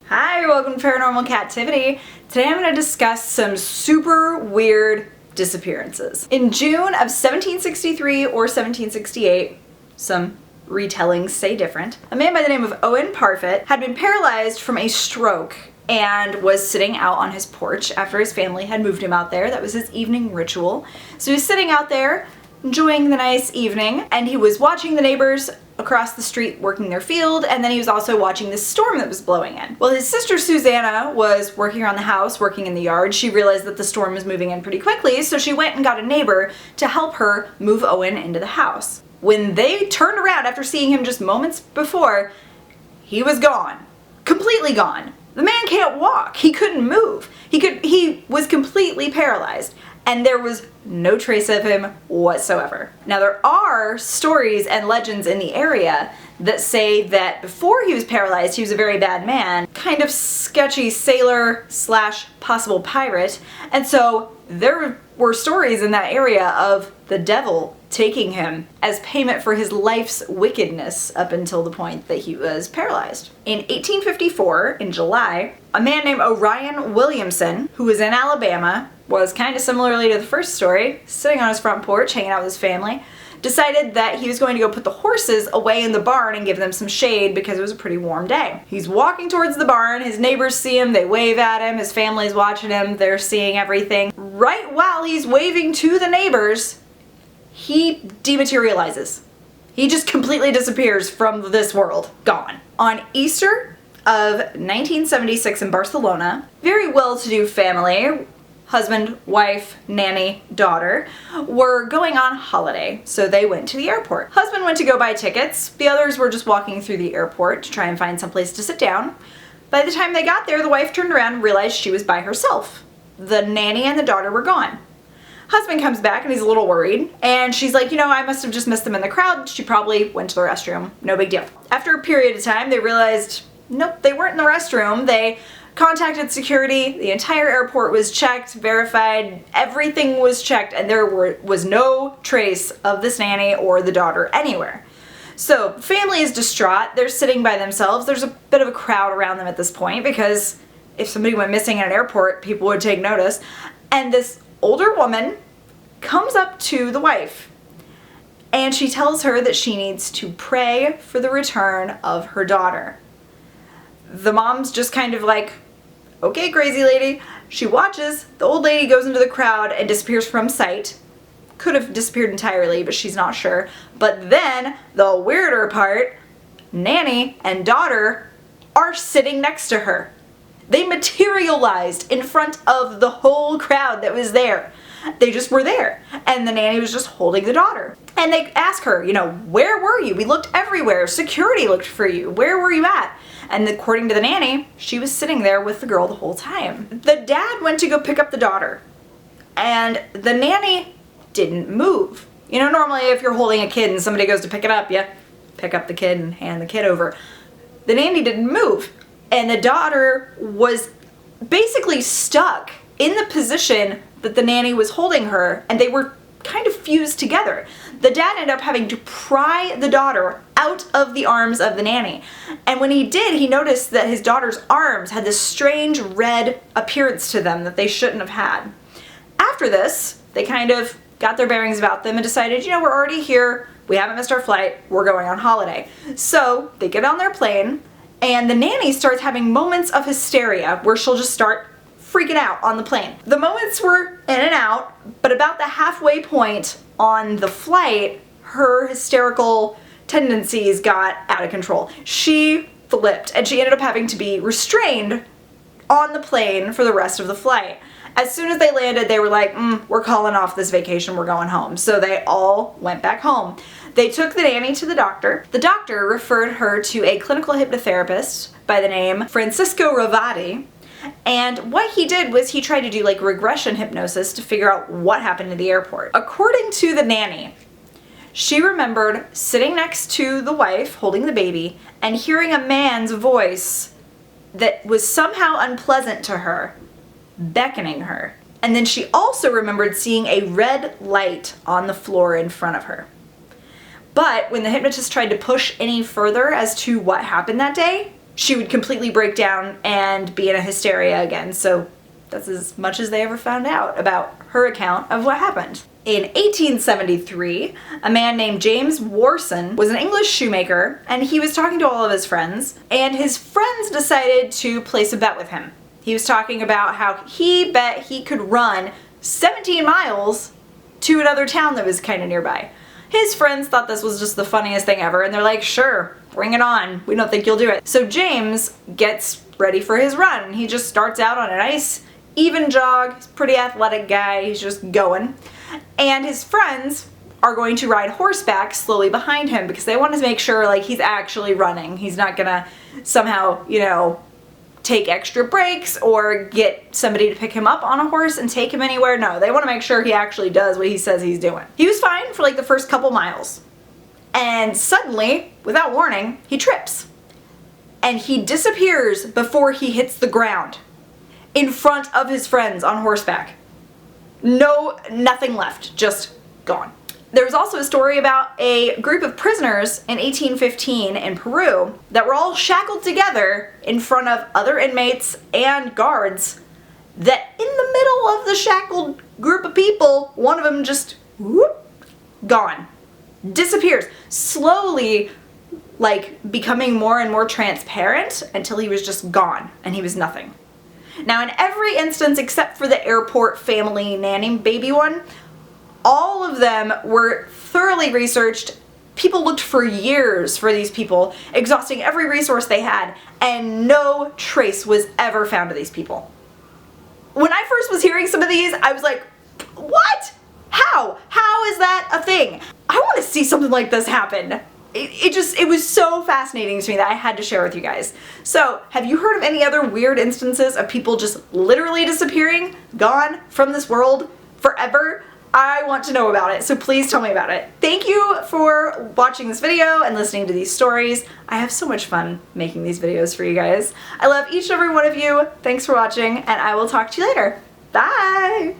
Hi, welcome to Paranormal Kativity. Today I'm going to discuss some super weird disappearances. In June of 1763 or 1768, some retellings say different, a man by the name of Owen Parfitt had been paralyzed from a stroke and was sitting out on his porch after his family had moved him out there. That was his evening ritual. So he was sitting out there enjoying the nice evening, and he was watching the neighbors across the street working their field, and then he was also watching this storm that was blowing in. Well, his sister Susanna was working around the house, working in the yard. She realized that the storm was moving in pretty quickly, so she went and got a neighbor to help her move Owen into the house. When they turned around after seeing him just moments before, he was gone. Completely gone. The man can't walk. He couldn't move. He was completely paralyzed, and there was no trace of him whatsoever. Now, there are stories and legends in the area that say that before he was paralyzed, he was a very bad man, kind of sketchy sailor slash possible pirate, and so there were stories in that area of the devil taking him as payment for his life's wickedness up until the point that he was paralyzed. In 1854, in July, a man named Orion Williamson, who was in Alabama, was kind of similarly to the first story, sitting on his front porch, hanging out with his family, decided that he was going to go put the horses away in the barn and give them some shade because it was a pretty warm day. He's walking towards the barn, his neighbors see him, they wave at him, his family's watching him, they're seeing everything. Right while he's waving to the neighbors, he dematerializes. He just completely disappears from this world. Gone. On Easter of 1976 in Barcelona, very well-to-do family, husband, wife, nanny, daughter, were going on holiday, so they went to the airport. Husband went to go buy tickets. The others were just walking through the airport to try and find someplace to sit down. By the time they got there, the wife turned around and realized she was by herself. The nanny and the daughter were gone. Husband comes back and he's a little worried, and she's like, I must have just missed them in the crowd. She probably went to the restroom. No big deal. After a period of time, they realized, nope, they weren't in the restroom. They contacted security, the entire airport was checked, verified, everything was checked, and there was no trace of this nanny or the daughter anywhere. So, family is distraught, they're sitting by themselves, there's a bit of a crowd around them at this point because if somebody went missing at an airport, people would take notice, and this older woman comes up to the wife and she tells her that she needs to pray for the return of her daughter. The mom's just kind of like, okay, crazy lady. She watches, the old lady goes into the crowd and disappears from sight. Could have disappeared entirely, but she's not sure. But then, the weirder part, nanny and daughter are sitting next to her. They materialized in front of the whole crowd that was there. They just were there. And the nanny was just holding the daughter. And they ask her, where were you? We looked everywhere. Security looked for you. Where were you at? And according to the nanny, she was sitting there with the girl the whole time. The dad went to go pick up the daughter, and the nanny didn't move. Normally if you're holding a kid and somebody goes to pick it up, you pick up the kid and hand the kid over. The nanny didn't move, and the daughter was basically stuck in the position that the nanny was holding her, and they were kind of fused together. The dad ended up having to pry the daughter out of the arms of the nanny. And when he did, he noticed that his daughter's arms had this strange red appearance to them that they shouldn't have had. After this, they kind of got their bearings about them and decided, we're already here, we haven't missed our flight, we're going on holiday. So they get on their plane, and the nanny starts having moments of hysteria where she'll just start freaking out on the plane. The moments were in and out, but about the halfway point on the flight, her hysterical tendencies got out of control. She flipped, and she ended up having to be restrained on the plane for the rest of the flight. As soon as they landed, they were like, we're calling off this vacation, we're going home. So they all went back home. They took the nanny to the doctor. The doctor referred her to a clinical hypnotherapist by the name Francisco Ravati. And what he did was he tried to do regression hypnosis to figure out what happened at the airport. According to the nanny, she remembered sitting next to the wife holding the baby and hearing a man's voice that was somehow unpleasant to her, beckoning her. And then she also remembered seeing a red light on the floor in front of her. But when the hypnotist tried to push any further as to what happened that day, she would completely break down and be in a hysteria again. So that's as much as they ever found out about her account of what happened. In 1873, a man named James Wolson was an English shoemaker, and he was talking to all of his friends, and his friends decided to place a bet with him. He was talking about how he bet he could run 17 miles to another town that was kind of nearby. His friends thought this was just the funniest thing ever, and they're like, sure, bring it on. We don't think you'll do it. So James gets ready for his run. He just starts out on a nice, even jog. He's a pretty athletic guy. He's just going. And his friends are going to ride horseback slowly behind him because they want to make sure like he's actually running. He's not gonna somehow, you know, take extra breaks or get somebody to pick him up on a horse and take him anywhere. No, they want to make sure he actually does what he says he's doing. He was fine for like the first couple miles. And suddenly, without warning, he trips. And he disappears before he hits the ground in front of his friends on horseback. No, nothing left, just gone. There was also a story about a group of prisoners in 1815 in Peru that were all shackled together in front of other inmates and guards, that in the middle of the shackled group of people, one of them just, whoop, gone. Disappears. Slowly, like, becoming more and more transparent until he was just gone and he was nothing. Now, in every instance except for the airport family nanny baby one, all of them were thoroughly researched. People looked for years for these people, exhausting every resource they had, and no trace was ever found of these people. When I first was hearing some of these, I was like, what? How? How is that a thing? I want to see something like this happen. It was so fascinating to me that I had to share with you guys. So, have you heard of any other weird instances of people just literally disappearing, gone from this world forever? I want to know about it, so please tell me about it. Thank you for watching this video and listening to these stories. I have so much fun making these videos for you guys. I love each and every one of you. Thanks for watching, and I will talk to you later. Bye!